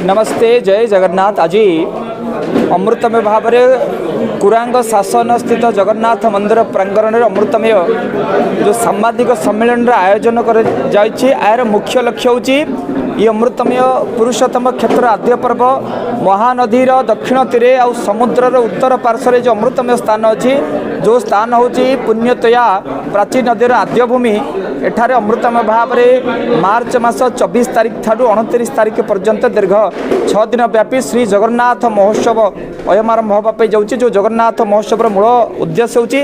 नमस्ते जय जगन्नाथ। आज अमृतमय भाव में कुरांग शासन स्थित जगन्नाथ मंदिर प्रांगण में अमृतमय जो सांबादिक सम्मेलन आयोजन कर यार मुख्य लक्ष्य होची ये अमृतमय पुरुषोत्तम क्षेत्र आद्य पर्व महानदीर दक्षिण तीरे आ समुद्रर उत्तर पार्श्व जो अमृतमय स्थान अच्छी जो स्थान होची पुण्यतया प्राची नदीर आद्य भूमि एठारे अमृतमय भाव में मार्च मास 24 तारिख ठारू 29 तारिख पर्यंत दीर्घ 6 दिन व्यापी श्री जगन्नाथ महोत्सव अयम आरंभ होगा जाऊँगी। जो जगन्नाथ महोत्सव मूल उद्देश्य होची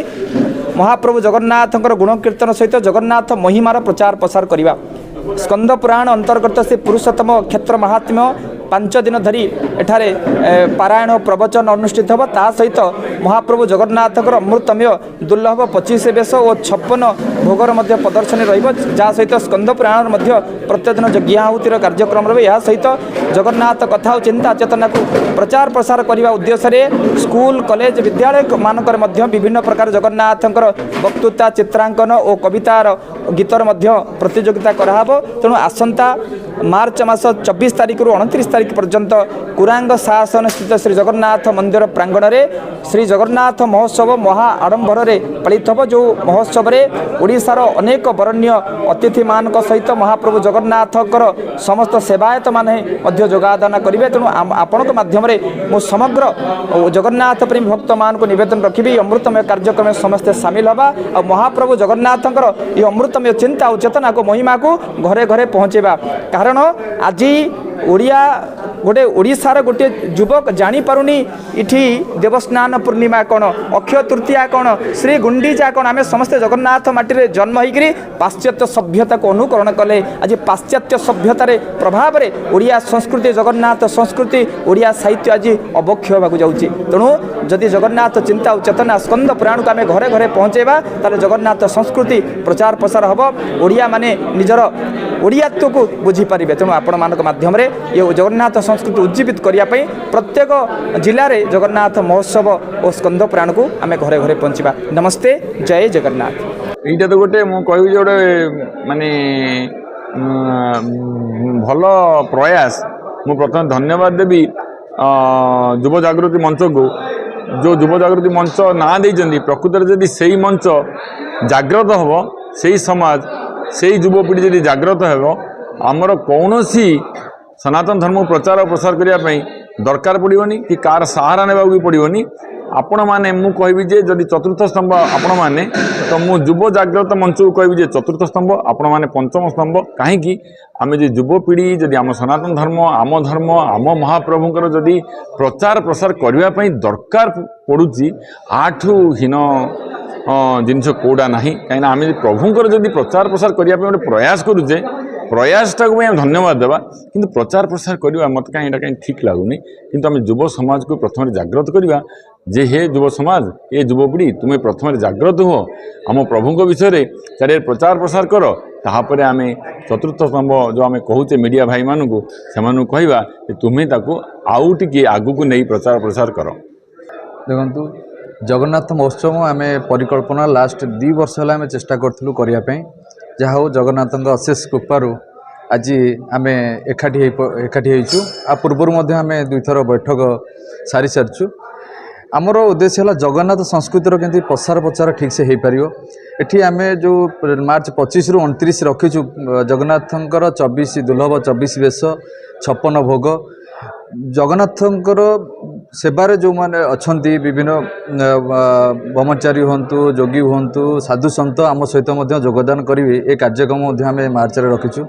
महाप्रभु जगन्नाथ गुण कीर्तन सहित जगन्नाथ महिमार प्रचार प्रसार करने। स्कंद पुराण अंतर्गत से पुरुषोत्तम क्षेत्र महात्म्य 5 दिन धरी एठारे पारायण प्रवचन अनुष्ठित होगा। ता सहित महाप्रभु जगन्नाथ अमृतमय दुर्लभ 25 बेश और 56 भोगर मध्य प्रदर्शनी रहा सहित स्कंद पुराण प्रत्येक दिन यज्ञाहुतिर कार्यक्रम रही। यह सहित जगन्नाथ कथा और चिंता चेतना को प्रचार प्रसार करने उद्देश्य स्कूल कॉलेज विद्यालय मानकर विभिन्न प्रकार जगन्नाथ वक्तृता चित्रांकन और कवितार गीतर प्रतियोगिता कराहब। तेणु आसंता मार्च मास 24 तारिख रु 29 तारिख पर्यंत कुरांग शासन स्थित श्री जगन्नाथ मंदिर प्रांगण में श्री जगन्नाथ महोत्सव महा आडंबर पालित हो। जो महोत्सव में ओडिशार अनेक बरण्य अतिथि मान सहित महाप्रभु जगन्नाथ समस्त सेवायत माने जोगादान करेंगे। तेणु आपण माध्यम मु समग्र जगन्नाथ प्रेमी भक्त मान को निवेदन रखी अमृतमय कार्यक्रम समस्ते सामिल हवा और महाप्रभु जगन्नाथ ये अमृतमय चिंता और चेतना को महिमा को घरे घरे पहुँचेबा। कारण आज ओडिया गोटे ओडिशार गोटे युवक जानीपारुनी इठी देवस्नान पूर्णिमा कौन अक्षय तृतीया कौन श्री गुंडीचा कौन आम समस्ते जगन्नाथ माटी जन्म होकर पाश्चात्य सभ्यता को अनुकरण कले। आज पाश्चात्य सभ्यतार प्रभाव में ओडिया संस्कृति जगन्नाथ संस्कृति ओडिया साहित्य आज अवक्षय होगा जाऊँगी। तेणु जदि जगन्नाथ चिंता और चेतना स्कंद पुराण को आम घरे घरे पहुँचेबा ताले जगन्नाथ संस्कृति प्रचार प्रसार हम ओडिया माने निजर ओडियात्व को बुझीपारे। तेणु आपण मान माध्यम ये जगन्नाथ संस्कृति उज्जीवित करने प्रत्येक जिले में जगन्नाथ महोत्सव और स्कंद पुराण को आम घरे घरे पहुँचा। नमस्ते जय जगन्नाथ। यहाँ तो गोटे मुझे गोटे माने भल प्रयास मु प्रथम धन्यवाद देवी युव जागृति मंच को जो युव जागृति मंच ना देइछन्ती प्रकृत जदि से मंच जाग्रत हम से समाज से युवपीढ़ी जदि जाग्रत हो आमर कौन सनातन धर्म प्रचार और प्रसार करने दरकार पड़ोनी कि कार सहारा ने भी पड़ोनी। आपण मैंने मु कहबी जे जदि चतुर्थ स्तंभ आपण मैंने तो मु युव जाग्रत मंच को कहबी जे चतुर्थ स्तंभ आपण मैंने पंचम स्तंभ कहीं आम जो युवपीढ़ी जदि आम सनातन धर्म आम महाप्रभुंकर जदि प्रचार प्रसार करने दरकार पड़ुची आठू हीन जिनस कौटा ना कहीं आम प्रभुंकर जदि प्रचार प्रसार करने गोटे प्रयास करुचे प्रयासटा को धन्यवाद देवा किंतु प्रचार प्रसार करवा मत कहीं कहीं ठीक लगुनि। किंतु आम युव समाज को प्रथम जाग्रत करवा जे हे युव समाज ये युवपीढ़ी तुम्हें प्रथम जाग्रत हो आम प्रभु विषय चार प्रचार प्रसार कर तापर आम चतुर्थ स्तंभ जो आम कहूचे मीडिया भाई मानू से कहवा तुम्हें आउ टिके आगू को नहीं प्रचार प्रसार कर। देखु जगन्नाथ महोत्सव आम परिकल्पना लास्ट 2 वर्ष है आम चेष्टा करूँ करने जहाँ हो जगन्नाथ अशेष कृपारू आज आम एकाठी आ पूर्वर आम 2 थर बैठक सारी सारी आमर उद्देश्य है जगन्नाथ संस्कृतिर केमती प्रसार प्रचार ठीक से हो पार। एठी आम जो मार्च 25 रु 29 रखीचु जगन्नाथंकर 24 दुर्लभ 24 बेश 56 भोग जगन्नाथंकर सेवारे जो माने अछंती विभिन्न ब्रह्मचारी हूँ जोगी हूँ साधु सन्त आम सहित योगदान करेंगे ये कार्यक्रम आम मार्च रे रखीचु।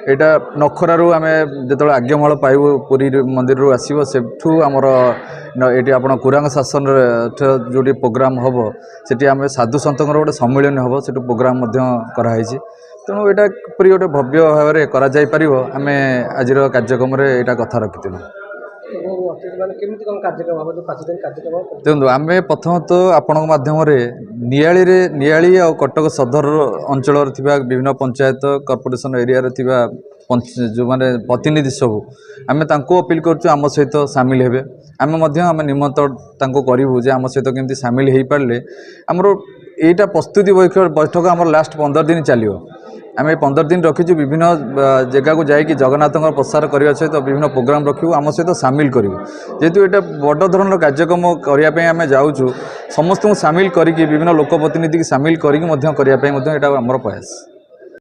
यहाँ नखरारू आम जो आज्ञामाल पाइबू पुरी मंदिर आसो सेठू आमर ये आप कुरांग शासन जो प्रोग्राम हम से आम साधु सन्त गोटे सम्मिलन हम से प्रोग्राम कराई। तेणु यहाँ परी गोटे भव्य भाव में करम आज कार्यक्रम यहाँ कथा रखी। देखो आम प्रथमतः आपण मध्यम नियाली और कटक सदर अंचल विभिन्न पंचायत कॉर्पोरेशन एरिया जो माने प्रतिनिधि सब आम अपील करम सहित सामिल हे आम निमंत्रण करूँ जे आम सहित केमती सामिल हो पारे आमर এইটা প্রস্তুতি বৈঠক আমার লাস্ট 15 दिन चलियो आम 15 दिन रखीचु विभिन्न जगह को जाकि जगन्नाथ प्रसार करने सहित विभिन्न प्रोग्राम रखू आम सहित सामिल करूँ जेहेतु यहाँ बड़ धरण कार्यक्रम करने आम जाऊँ समस्त सामिल करके विभिन्न लोक प्रतिनिधि की सामिल करके आम प्रयास।